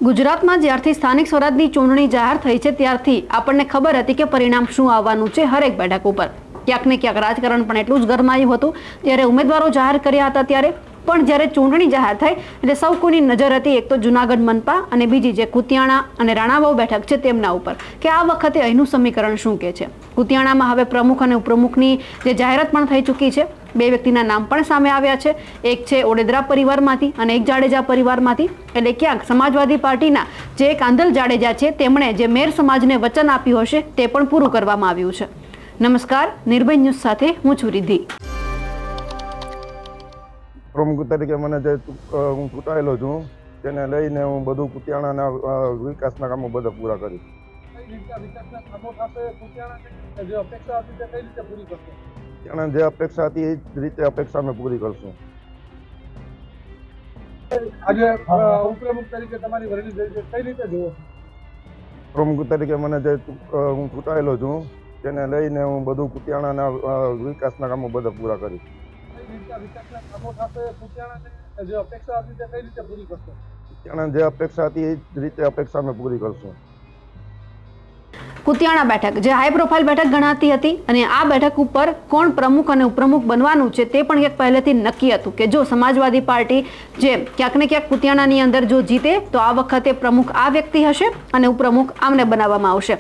ગુજરાતમાં જ્યારથી સ્થાનિક સ્વરાજની ચૂંટણી જાહેર થઈ છે ત્યારથી આપણને ખબર હતી કે પરિણામ શું આવવાનું છે હરેક બેઠક ઉપર. ક્યાંક ને ક્યાંક રાજકારણ પણ એટલું જ ગરમાયું હતું. ત્યારે ઉમેદવારો જાહેર કર્યા હતા ત્યારે પણ જ્યારે ચૂંટણી જાહેર થઈ એટલે સૌ કોઈની નજર હતી એક તો જૂનાગઢ મનપા અને બીજી જે કુતિયાણા અને રાણાવાવ બેઠક છે તેમના ઉપર કે આ વખતે અહીંનું સમીકરણ શું કહે છે. કુતિયાણામાં હવે પ્રમુખ અને ઉપપ્રમુખની જે જાહેરાત પણ થઈ ચૂકી છે. બે વ્યક્તિના નામ પણ સામે આવ્યા છે. એક છે ઓડેદરા પરિવારમાંથી અને એક જાડેજા પરિવારમાંથી. એટલે ક્યાંક સમાજવાદી પાર્ટીના જે કાંધલ જાડેજા છે તેમણે જે મેર સમાજને વચન આપ્યું હશે તે પણ પૂરું કરવામાં આવ્યું છે. નમસ્કાર, નિર્ભય ન્યૂઝ સાથે હું છું રિદ્ધિ. પ્રમુખ તરીકે મને જે હું ચૂંટાયેલો છું તેને લઈને હું બધું કુતિયાણાના વિકાસના કામો બધા પૂરા કરીશ. જે અપેક્ષા હતી એ જ રીતે અપેક્ષા અમે પૂરી કરશું. આજે ઉપપ્રમુખ તરીકે તમારી વરણી થઈ છે, કઈ રીતે જુઓ? પ્રમુખ તરીકે મને જે હું ચૂંટાયેલો છું તેને લઈને હું બધું કુતિયાણાના વિકાસના કામો બધા પૂરા કરીશ. જે અપેક્ષા હતી તે કઈ રીતે પૂરી કરશો? જે અપેક્ષા હતી એ જ રીતે અપેક્ષા અમે પૂરી કરશું. કુતિયાણા બેઠક જે હાઈ પ્રોફાઇલ બેઠક ગણાતી હતી અને આ બેઠક ઉપર કોણ પ્રમુખ અને ઉપપ્રમુખ બનવાનું છે તે પણ એક પહેલેથી નક્કી હતું કે જો સમાજવાદી પાર્ટી જે ક્યાંક ને ક્યાંક કુતિયાણાની અંદર જો જીતે તો આ વખતે પ્રમુખ આ વ્યક્તિ હશે અને ઉપપ્રમુખ આમને બનાવવામાં આવશે.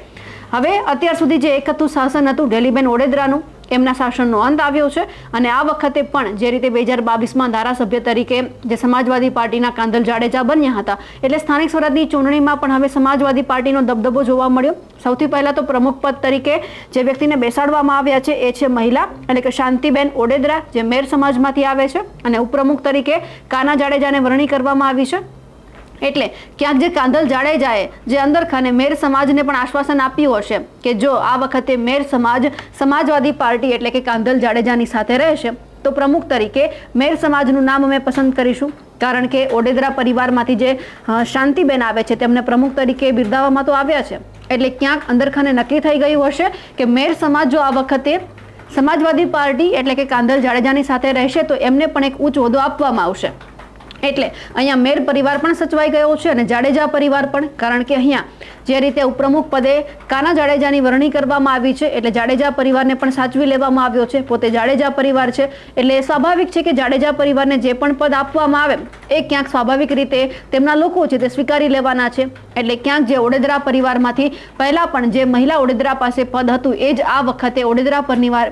હવે અત્યાર સુધી જે એક હતું શાસન હતું ઢેલીબેન ઓડેદરાનું, એમના શાસનનો અંત આવ્યો છે અને આ વખતે પણ જે રીતે 2022માં ધારાસભ્ય તરીકે જે સમાજવાદી પાર્ટીના કાંધલ જાડેજા બન્યા હતા એટલે સ્થાનિક સ્વરાજની ચૂંટણીમાં પણ હવે સમાજવાદી પાર્ટીનો દબદબો જોવા મળ્યો. સૌથી પહેલા તો પ્રમુખ પદ તરીકે જે વ્યક્તિને બેસાડવામાં આવ્યા છે એ છે મહિલા એટલે કે શાંતિબેન ઓડેદરા જે મેર સમાજમાંથી આવે છે અને ઉપપ્રમુખ તરીકે કાના જાડેજાને વરણી કરવામાં આવી છે. એટલે ક્યાંક જે કાંધલ જાડેજાએ જે અંદરખાને મેર સમાજને પણ આશ્વાસન આપ્યું હશે કે જો આ વખતે મેર સમાજ સમાજવાદી પાર્ટી એટલે કે કાંધલ જાડેજાની સાથે રહેશે તો પ્રમુખ તરીકે મેર સમાજનું નામ અમે પસંદ કરીશું. કારણ કે ઓડેદરા પરિવારમાંથી જે શાંતિબેન આવે છે તેમને પ્રમુખ તરીકે બિરદાવવામાં તો આવ્યા છે. એટલે ક્યાંક અંદરખાને નક્કી થઈ ગયું હશે કે મેર સમાજ જો આ વખતે સમાજવાદી પાર્ટી એટલે કે કાંધલ જાડેજાની સાથે રહેશે તો એમને પણ એક ઉચ્ચ હોદ્દો આપવામાં આવશે. એટલે અહીંયા મેર પરિવાર પણ સચવાઈ ગયો છે અને જાડેજા પરિવાર પણ, કારણ કે અહીંયા જે રીતે ઉપપ્રમુખ પદે કાના જાડેજાની વરણી કરવામાં આવી છે એટલે જાડેજા પરિવારને પણ સાચવી લેવામાં આવ્યો છે. પોતે જાડેજા પરિવાર છે એટલે સ્વાભાવિક છે કે જાડેજા પરિવારને જે પણ પદ આપવામાં આવે એ ક્યાંક સ્વાભાવિક રીતે તેમના લોકો છે તે સ્વીકારી લેવાના છે. એટલે ક્યાંક જે ઓડેદરા પરિવારમાંથી પહેલા પણ જે મહિલા ઓડેદરા પાસે પદ હતું એ જ આ વખતે ઓડેદરા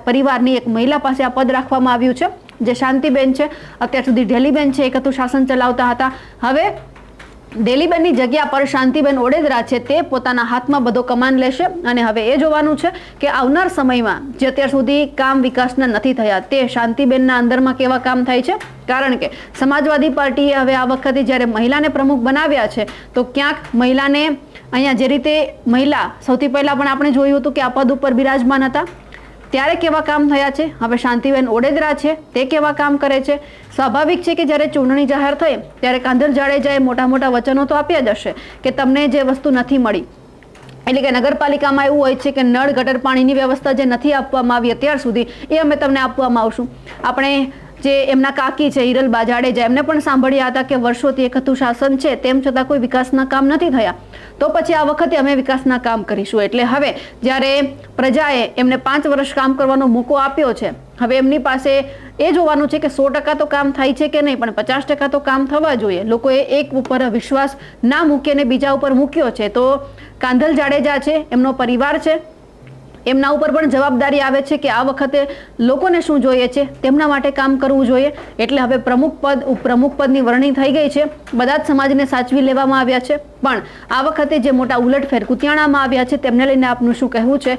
પરિવારની એક મહિલા પાસે આ પદ રાખવામાં આવ્યું છે જે શાંતિબેન છે. અત્યાર સુધી ઢેલીબેન છે એક હતું શાસન ચલાવતા હતા. હવે ઢેલીબેનની જગ્યા પર શાંતિબેન ઓડેદરા છે તે પોતાના હાથમાં બધો કમાન લેશે અને હવે એ જોવાનું છે કે આવનાર સમયમાં જે અત્યાર સુધી કામ વિકાસના નથી થયા તે શાંતિબેનના અંદરમાં કેવા કામ થાય છે. કારણ કે સમાજવાદી પાર્ટીએ હવે આ વખતે જ્યારે મહિલાને પ્રમુખ બનાવ્યા છે તો ક્યાંક મહિલાને અહીંયા જે રીતે મહિલા સૌથી પહેલા પણ આપણે જોયું હતું કે આ પદ ઉપર બિરાજમાન હતા ત્યારે કેવા કામ થયા છે. હવે શાંતિબેન ઓડેદરા છે તે કેવા કામ કરે છે. સ્વાભાવિક છે કે જ્યારે ચૂંટણી જાહેર થઈ ત્યારે કાંધલ જાડેજાએ મોટા મોટા વચનો તો આપ્યા જ હશે કે તમને જે વસ્તુ નથી મળી એટલે કે નગરપાલિકામાં એવું હોય છે કે નળ ગટર પાણીની વ્યવસ્થા જે નથી આપવામાં આવી અત્યાર સુધી એ અમે તમને આપવામાં આવશું. આપણે જે એમના કાકી છે હિરલબા જાડેજા એમને પણ સાંભળ્યા હતા કે વર્ષોથી એક હતું શાસન છે તેમ છતાં કોઈ વિકાસના કામ નથી થયા તો પછી આ વખતે અમે વિકાસના કામ કરીશું. એટલે હવે જ્યારે પ્રજાએ એમને 5 વર્ષ કામ કરવાનો મોકો આપ્યો છે હવે એમની પાસે એ જોવાનું છે કે 100% તો કામ થાય છે કે નહીં પણ 50% તો કામ થવા જોઈએ. લોકોએ એક ઉપર વિશ્વાસ ના મૂકીને બીજા ઉપર મૂક્યો છે તો કાંધલ જાડેજા છે એમનો પરિવાર છે એમના ઉપર પણ જવાબદારી આવે છે કે આ વખતે લોકોને શું જોઈએ છે તેમના માટે કામ કરવું જોઈએ. એટલે હવે પ્રમુખ પદ ઉપપ્રમુખ પદની વરણી થઈ ગઈ છે. બધા જ સમાજને સાચવી લેવામાં આવ્યા છે પણ આ વખતે જે મોટા ઉલટફેર કુતિયાણામાં આવ્યા છે તેમને લઈને આપનું શું કહેવું છે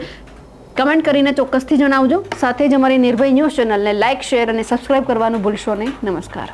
કમેન્ટ કરીને ચોક્કસથી જણાવજો. સાથે જ અમારી નિર્ભય ન્યૂઝ ચેનલને લાઇક, શેર અને સબસ્ક્રાઇબ કરવાનું ભૂલશો નહીં. નમસ્કાર.